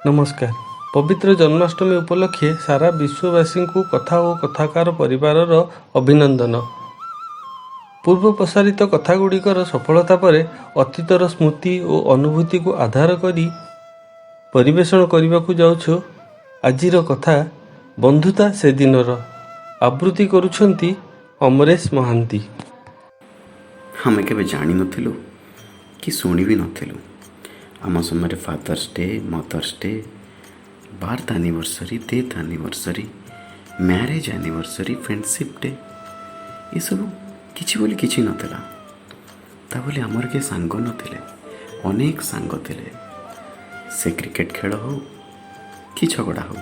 नमस्कार। पवित्र जन्माष्टमी उपलक्षे सारा विश्ववासी को कथा और कथाकार परिवार अभिनंदन। पूर्व प्रसारित कथागुड़िकर सफलता पर अतीतर स्मृति और अनुभूति को आधार करी परिवेषण करने को जाऊँ। आजिर कथा बंधुता से दिनर आवृत्ति करुछंती अमरेश महांती। आमे केबे जानी नथिलु कि शुणी भी नथिलु। आम समय father's day, mother's day, birth anniversary, death anniversary, marriage anniversary, friendship day ये सब किछि बोली किछि नथिला। ता बोली आमर के सांग नथिले, अनेक सांग थिले। से क्रिकेट खेल हो कि झगड़ा हो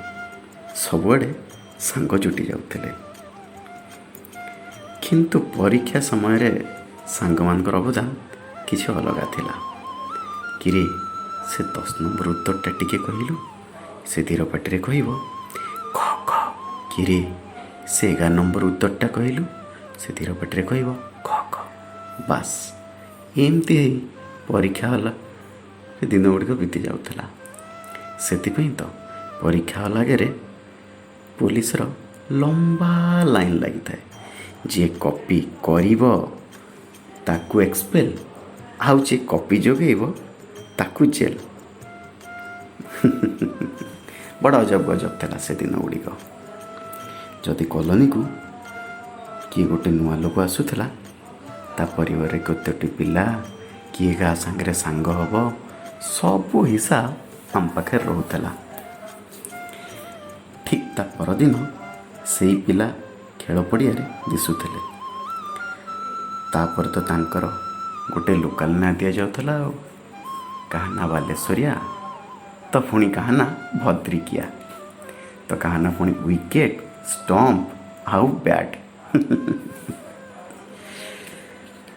सबुआड़े सांग जुटी जाउथिले। किंतु परीक्षा समय रे सांग मानकर अवदान किछि अलगा थिला। किरे से 10 नंबर उत्तरटा टिके कहलु, से धीर पाटे कहब ख ख। किरे से 11 नंबर उत्तरटा कहलु, से धीर पाटे कहब ख ख। बास एमती है परीक्षा हल दिन गुड़िक बीती जाऊला। से तो परीक्षा हल आगे पुलिस लंबा लाइन लगी थाए। जी कॉपी करिब ताकू एक्सपेल, आउ जे कॉपी जोगेब ताकू जेल। बड़ा अजब गजब था से दिन गुड़िक। जदि कॉलोनी को किए गोटे नुआ लोक आसूला, ता परिवार कतोटी पिला किए क्या सांगे सांग हम सबू हिसाब आम पाखे रोला। ठीक ता परदिन से पिला खेल पड़िया दिशुले। तापर तो तांकर गोटे लोकाल ना दि जाऊला। कहा ना बालेश्वरिया, तो पुणी कहा ना भद्रिकिया, तो कहा ना पुणी विकेट, स्टंप आउ बैट।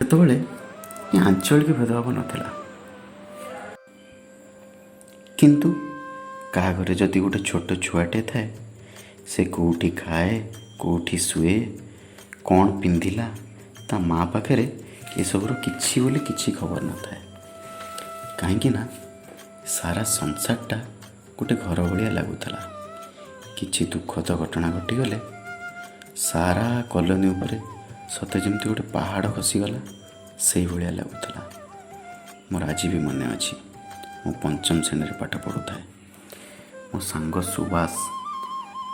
सेतबेले आंचलिक भेदभाव नथिला। किंतु कहा घरे जदि गोटे छोट छुआटे थाए, से कोठी खाए, कोठी शुए, कौन पिंधिला, ता माँ पाखे ये सबूर किछि बोले किछि खबर न थाए। कहीं ना सारा संसारटा गोटे घर भाया लगुला। किछि दुखद घटना घटीगले सारा कॉलोनी उपरे सते जमती गोटे पहाड़ खसीगला से भाया लगुला। मोर आज भी मन अच्छी, मो 5म श्रेणी पाठ पढ़ुए। मो सांग सुबास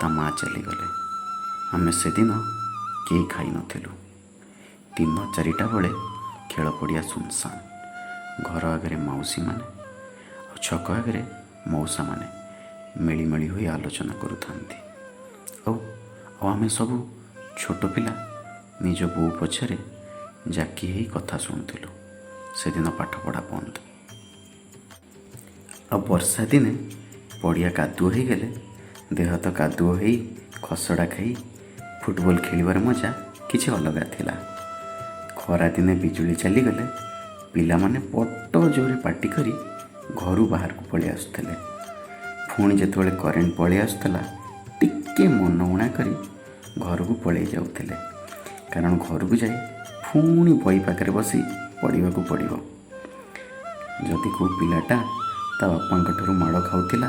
ता माँ चलीगले। आमे से दिन कई खाई नथिलु। दिन 4टा बेले खेल पड़िया सुनसान। घर आगे मौसी माने और छक आगे मौसा माने मिलीमिली हुई आलोचना करुथांती। आमे सबू छोट पिला निज बो पछरे जाकी ही कथा शुणुलु। से दिन पाठ पढ़ा बंद। आ वर्षा दिने पड़िया कादुओ हो गले देह तो कादुओ हो खसड़ा खाई फुटबॉल खेलिबार मजा किछि अलगा थिला। खरा दिने बिजुली चलीगले पिला माने पट जोरे पाटी करी घर बाहर को पलि आसुले। पुणी जितेबाला करेन्ट पलि आसुला टिके मन उणा करी घर को पलि जाऊले। कारण घर को जाए पुणी बही पाखे बसी पढ़ा को पड़ो। जदि को पिलाटा ता बापा ठूँ माड़ खाऊला,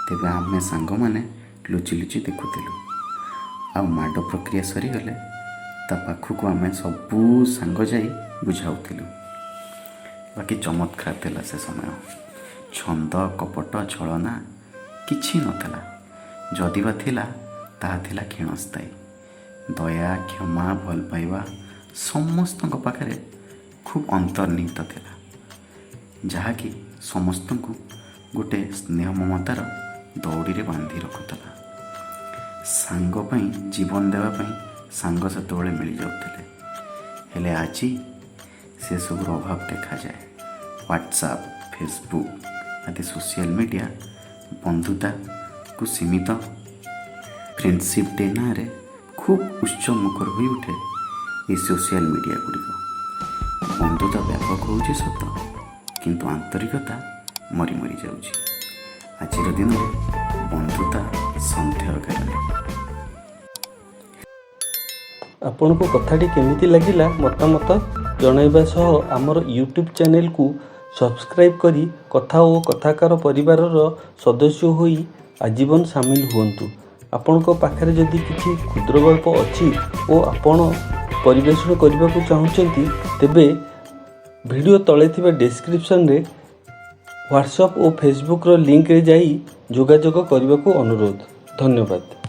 तेबे आमे सांग माने लुचि लुचि देखुलु। आ माड़ प्रक्रिया सरीगले ता पाखक आमे सबू सांग जाई बुझाऊलु। बाकी चमत्कार थिला से समय। छंद कपट छलना किछि नथला। जदिबा थिला ताहा थिला क्षणस्थायी। दया क्षमा भल पाइबा समस्त पाखे खूब अंतर्निहित थिला, जहाँकि समस्त को गोटे स्नेह ममतार दौड़ी रे बांधी रखुला। सांग पई जीवन देवाई सांग सेतबेले मिल जाउथिले। हेले आजी से सबूर अभाव देखा जाए। व्हाट्सएप, फेसबुक आदि सोशल मीडिया बंधुता को सीमित। फ्रेंडशिप डे ना रे खूब उत्सव मुखर हो उठे ये सोशल मीडिया गुड़िक। बंधुता व्यापक हो सत, किंतु आंतरिकता मरी मरी जाउछि। आजिर दिन में बंधुता सन्देह घेर। आपनको कथाटी केमिति लागिला मतामत जणाइबा सह आमर यूट्यूब चैनल को ସବସ୍କ୍ରାଇବ୍ କରି କଥା ଓ କଥାକାର ପରିବାରର ସଦସ୍ୟ ହୋଇ ଆଜୀବନ ସାମିଲ ହୁଅନ୍ତୁ। ଆପଣଙ୍କ ପାଖରେ ଯଦି କିଛି କ୍ଷୁଦ୍ର ଗଳ୍ପ ଅଛି ଓ ଆପଣ ପରିବେଷଣ କରିବାକୁ ଚାହୁଁଛନ୍ତି ତେବେ ଭିଡ଼ିଓ ତଳେ ଥିବା ଡେସ୍କ୍ରିପସନରେ ହ୍ୱାଟ୍ସଆପ୍ ଓ ଫେସବୁକ୍ର ଲିଙ୍କରେ ଯାଇ ଯୋଗାଯୋଗ କରିବାକୁ ଅନୁରୋଧ। ଧନ୍ୟବାଦ।